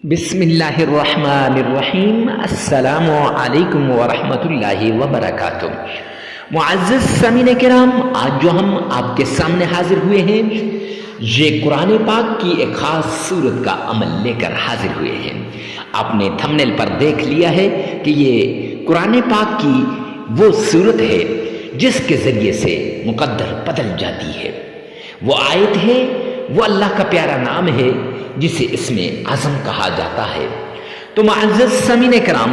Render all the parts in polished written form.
بسم اللہ الرحمن الرحیم۔ السلام علیکم ورحمۃ اللہ وبرکاتہ۔ معزز سامعین کرام، آج جو ہم آپ کے سامنے حاضر ہوئے ہیں یہ قرآن پاک کی ایک خاص صورت کا عمل لے کر حاضر ہوئے ہیں۔ آپ نے تھمبنیل پر دیکھ لیا ہے کہ یہ قرآن پاک کی وہ صورت ہے جس کے ذریعے سے مقدر بدل جاتی ہے۔ وہ آیت ہے، وہ اللہ کا پیارا نام ہے جسے اسم اعظم کہا جاتا ہے۔ تو معزز سامعین کرام،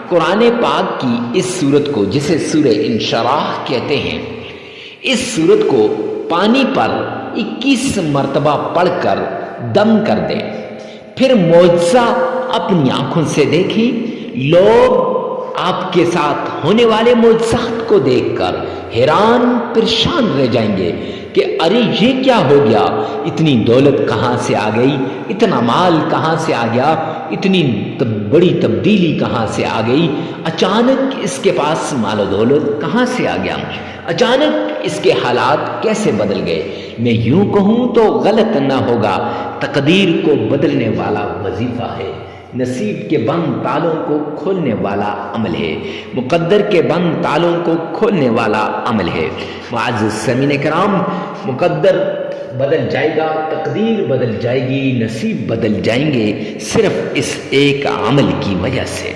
قرآن پاک کی اس صورت کو جسے سورہ انشراح کہتے ہیں، اس صورت کو پانی پر 21 مرتبہ پڑھ کر دم کر دیں، پھر معجزہ اپنی آنکھوں سے دیکھیں۔ لوگ آپ کے ساتھ ہونے والے معجزات کو دیکھ کر حیران پریشان رہ جائیں گے کہ ارے یہ کیا ہو گیا، اتنی دولت کہاں سے آ گئی، اتنا مال کہاں سے آ گیا، اتنی بڑی تبدیلی کہاں سے آ گئی، اچانک اس کے پاس مال و دولت کہاں سے آ گیا، اچانک اس کے حالات کیسے بدل گئے۔ میں یوں کہوں تو غلط نہ ہوگا، تقدیر کو بدلنے والا وظیفہ ہے، نصیب کے بند تالوں کو کھولنے والا عمل ہے، مقدر کے بند تالوں کو کھولنے والا عمل ہے۔ معزز سامعین کرام، مقدر بدل جائے گا، تقدیر بدل جائے گی، نصیب بدل جائیں گے صرف اس ایک عمل کی وجہ سے۔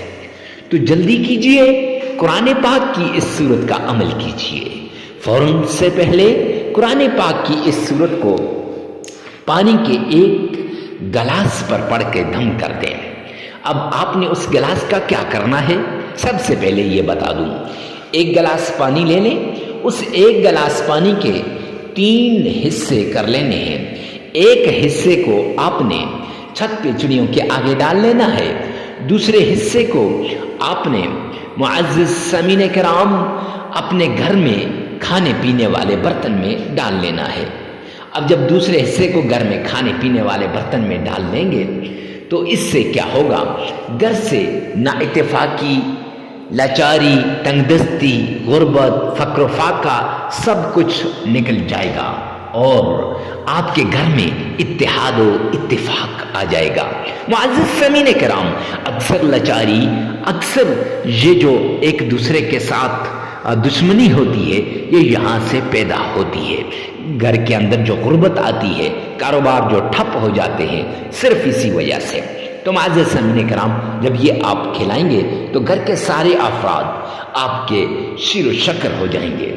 تو جلدی کیجئے، قرآن پاک کی اس صورت کا عمل کیجئے۔ فوراً سے پہلے قرآن پاک کی اس صورت کو پانی کے ایک گلاس پر پڑھ کے دم کر دیں۔ اب آپ نے اس گلاس کا کیا کرنا ہے، سب سے پہلے یہ بتا دوں۔ ایک گلاس پانی لے لیں، اس ایک گلاس پانی کے 3 حصے کر لینے ہیں۔ ایک حصے کو آپ نے چھت پہ چڑیوں کے آگے ڈال لینا ہے، دوسرے حصے کو آپ نے معزز سامعین کرام اپنے گھر میں کھانے پینے والے برتن میں ڈال لینا ہے۔ اب جب دوسرے حصے کو گھر میں کھانے پینے والے برتن میں ڈال لیں گے تو اس سے کیا ہوگا، گھر سے نا اتفاقی، لاچاری، تنگ دستی، غربت، فقر و فاقہ سب کچھ نکل جائے گا اور آپ کے گھر میں اتحاد و اتفاق آ جائے گا۔ معزز سامعین کرام، اکثر لاچاری، اکثر یہ جو ایک دوسرے کے ساتھ دشمنی ہوتی ہے، یہ یہاں سے پیدا ہوتی ہے۔ گھر کے اندر جو غربت آتی ہے، کاروبار جو ٹھپ ہو جاتے ہیں، صرف اسی وجہ سے۔ تو معزز سامعین کرام، جب یہ آپ کھلائیں گے تو گھر کے سارے افراد آپ کے شیر و شکر ہو جائیں گے۔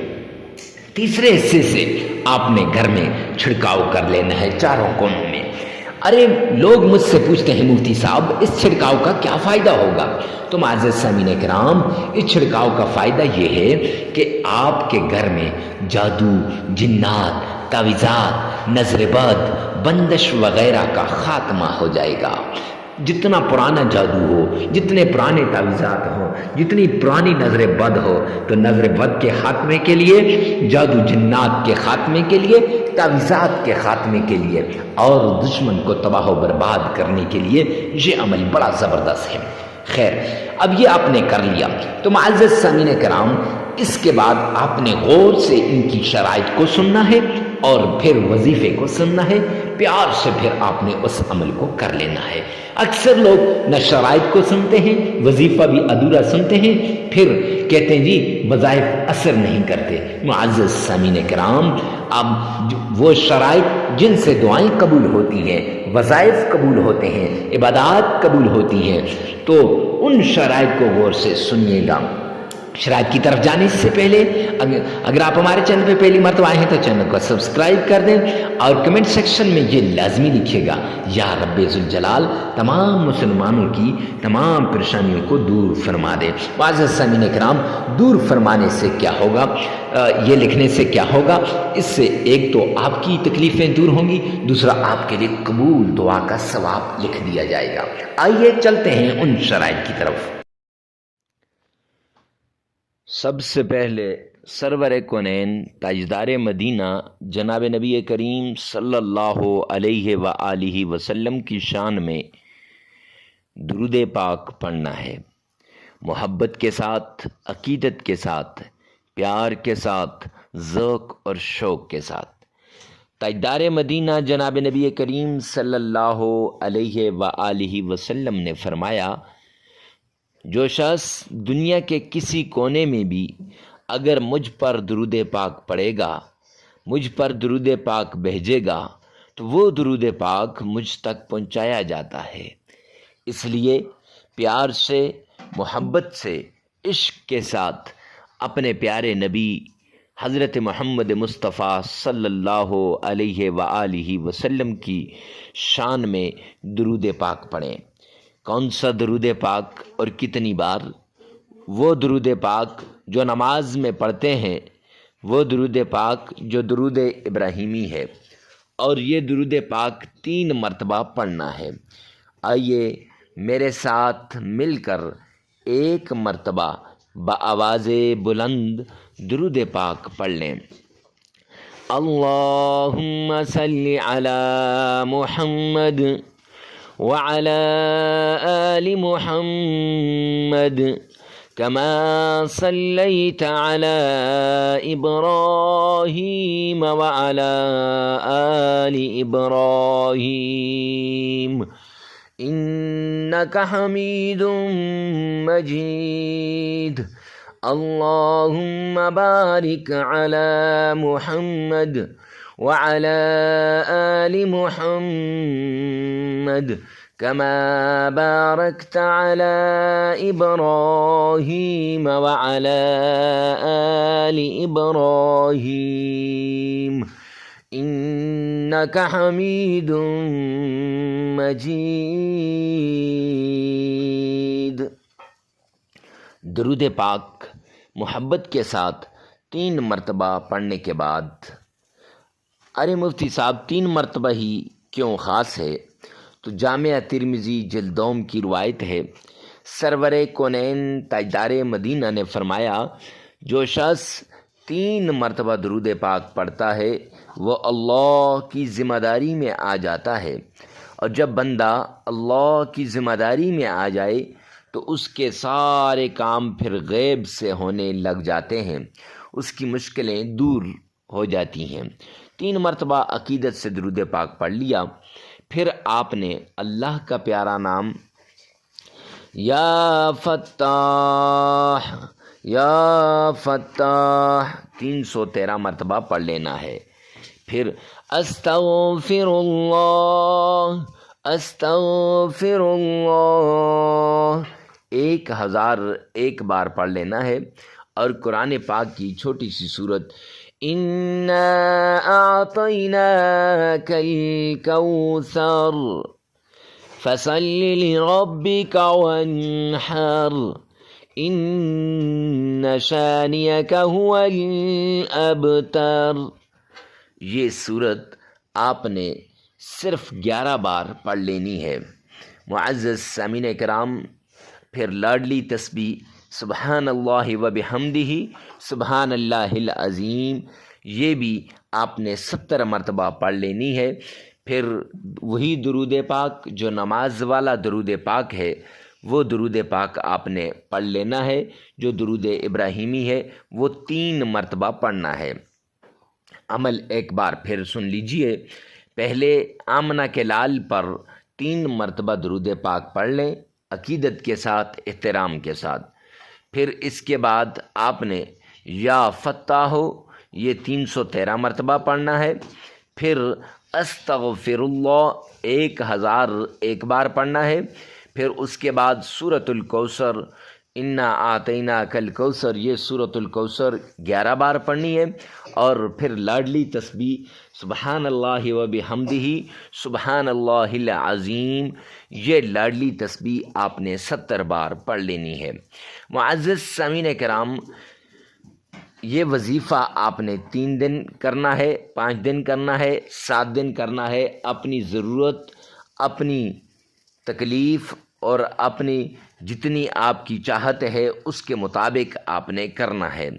تیسرے حصے سے آپ نے گھر میں چھڑکاؤ کر لینا ہے چاروں کونوں میں۔ ارے لوگ مجھ سے پوچھتے ہیں مفتی صاحب اس چھڑکاؤ کا کیا فائدہ ہوگا؟ تو معزز سامعین کرام، اس چھڑکاؤ کا فائدہ یہ ہے کہ آپ کے گھر میں جادو، جنات، تعویذات، نظر بد، بندش وغیرہ کا خاتمہ ہو جائے گا۔ جتنا پرانا جادو ہو، جتنے پرانے تعویذات ہوں، جتنی پرانی نظر بد ہو، تو نظر بد کے خاتمے کے لیے، جادو جنات کے خاتمے کے لیے، تعویذات کے خاتمے کے لیے اور دشمن کو تباہ و برباد کرنے کے لیے یہ عمل بڑا زبردست ہے۔ خیر، اب یہ آپ نے کر لیا تو معزز سامعین کرام، اس کے بعد آپ نے غور سے ان کی شرائط کو سننا ہے اور پھر وظیفے کو سننا ہے، پیار سے پھر آپ نے اس عمل کو کر لینا ہے۔ اکثر لوگ نہ شرائط کو سنتے ہیں، وظیفہ بھی ادھورا سنتے ہیں، پھر کہتے ہیں جی وظائف اثر نہیں کرتے۔ معزز سامعین کرام، اب وہ شرائط جن سے دعائیں قبول ہوتی ہیں، وظائف قبول ہوتے ہیں، عبادات قبول ہوتی ہیں، تو ان شرائط کو غور سے سنیے گا۔ شرائط کی طرف جانے سے پہلے اگر آپ ہمارے چینل پہ پہلی مرتبہ آئے ہیں تو چینل کو سبسکرائب کر دیں اور کمنٹ سیکشن میں یہ لازمی لکھیے گا، یا رب ذوالجلال تمام مسلمانوں کی تمام پریشانیوں کو دور فرما دے۔ معزز سامعین کرام، دور فرمانے سے کیا ہوگا، یہ لکھنے سے کیا ہوگا، اس سے ایک تو آپ کی تکلیفیں دور ہوں گی، دوسرا آپ کے لیے قبول دعا کا ثواب لکھ دیا جائے گا۔ آئیے چلتے ہیں ان شرائط کی طرف۔ سب سے پہلے سرور کونین تاجدار مدینہ جناب نبی کریم صلی اللہ علیہ وآلہ وسلم کی شان میں درود پاک پڑھنا ہے، محبت کے ساتھ، عقیدت کے ساتھ، پیار کے ساتھ، ذوق اور شوق کے ساتھ۔ تاجدار مدینہ جناب نبی کریم صلی اللہ علیہ وآلہ وسلم نے فرمایا، جو شخص دنیا کے کسی کونے میں بھی اگر مجھ پر درود پاک پڑھے گا، مجھ پر درود پاک بھیجے گا، تو وہ درود پاک مجھ تک پہنچایا جاتا ہے۔ اس لیے پیار سے، محبت سے، عشق کے ساتھ اپنے پیارے نبی حضرت محمد مصطفیٰ صلی اللہ علیہ وآلہ وسلم کی شان میں درود پاک پڑھیں۔ کون سا درود پاک اور کتنی بار؟ وہ درود پاک جو نماز میں پڑھتے ہیں، وہ درود پاک جو درود ابراہیمی ہے، اور یہ درود پاک 3 مرتبہ پڑھنا ہے۔ آئیے میرے ساتھ مل کر 1 مرتبہ بآواز بلند درود پاک پڑھ لیں۔ اللہم صلی علی محمد وعلی آل محمد کما صلیت علی ابراہیم وعلی آل ابراہیم انک حمید مجید۔ اللہم بارک علی محمد وعلی آل محمد کما بارکت علی ابراہیم وعلی آل ابراہیم انک حمید مجید۔ درود پاک محبت کے ساتھ 3 مرتبہ پڑھنے کے بعد، ارے مفتی صاحب 3 مرتبہ ہی کیوں خاص ہے؟ تو جامعہ ترمذی جلد 2 کی روایت ہے، سرور کونین تاجدار مدینہ نے فرمایا، جو شخص 3 مرتبہ درود پاک پڑھتا ہے وہ اللہ کی ذمہ داری میں آ جاتا ہے، اور جب بندہ اللہ کی ذمہ داری میں آ جائے تو اس کے سارے کام پھر غیب سے ہونے لگ جاتے ہیں، اس کی مشکلیں دور ہو جاتی ہیں۔ 3 مرتبہ عقیدت سے درود پاک پڑھ لیا، پھر آپ نے اللہ کا پیارا نام یا فتاح یا فتاح 313 مرتبہ پڑھ لینا ہے۔ پھر استغفر اللہ استغفر اللہ 1001 بار پڑھ لینا ہے، اور قرآن پاک کی چھوٹی سی سورت اِنَّا أَعْطَيْنَاكَ الْكَوْثَرَ فَصَلِّ لِرَبِّكَ وَانْحَرْ إِنَّ شَانِئَكَ هُوَ الْأَبْتَرُ، یہ سورت آپ نے صرف 11 بار پڑھ لینی ہے۔ معزز سامعین کرام، پھر لاڈلی تسبیح سبحان اللہ و بحمدہ سبحان اللہ العظیم، یہ بھی آپ نے 70 مرتبہ پڑھ لینی ہے۔ پھر وہی درود پاک جو نماز والا درود پاک ہے، وہ درود پاک آپ نے پڑھ لینا ہے، جو درود ابراہیمی ہے وہ 3 مرتبہ پڑھنا ہے۔ عمل ایک بار پھر سن لیجئے، پہلے آمنہ کے لال پر 3 مرتبہ درود پاک پڑھ لیں، عقیدت کے ساتھ، احترام کے ساتھ۔ پھر اس کے بعد آپ نے یا فتاح یہ 313 مرتبہ پڑھنا ہے۔ پھر استغفر اللہ 1001 بار پڑھنا ہے۔ پھر اس کے بعد سورۃ الکوثر انا اعطیناک الکوثر، یہ سورۃ الکوثر 11 بار پڑھنی ہے۔ اور پھر لاڈلی تسبیح سبحان اللہ و بحمدہ سبحان اللہ العظیم، یہ لاڈلی تسبیح آپ نے 70 بار پڑھ لینی ہے۔ معزز سامعین کرام، یہ وظیفہ آپ نے 3 دن کرنا ہے، 5 دن کرنا ہے، 7 دن کرنا ہے، اپنی ضرورت، اپنی تکلیف اور اپنی جتنی آپ کی چاہت ہے اس کے مطابق آپ نے کرنا ہے،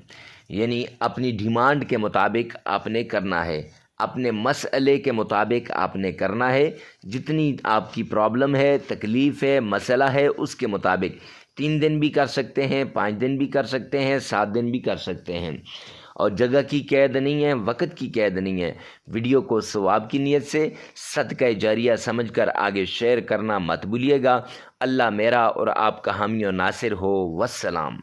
یعنی اپنی ڈیمانڈ کے مطابق آپ نے کرنا ہے، اپنے مسئلے کے مطابق آپ نے کرنا ہے، جتنی آپ کی پرابلم ہے، تکلیف ہے، مسئلہ ہے، اس کے مطابق 3 دن بھی کر سکتے ہیں، 5 دن بھی کر سکتے ہیں، 7 دن بھی کر سکتے ہیں۔ اور جگہ کی قید نہیں ہے، وقت کی قید نہیں ہے۔ ویڈیو کو ثواب کی نیت سے صدقہ جاریہ سمجھ کر آگے شیئر کرنا مت بھولیے گا۔ اللہ میرا اور آپ کا حامی و ناصر ہو۔ والسلام۔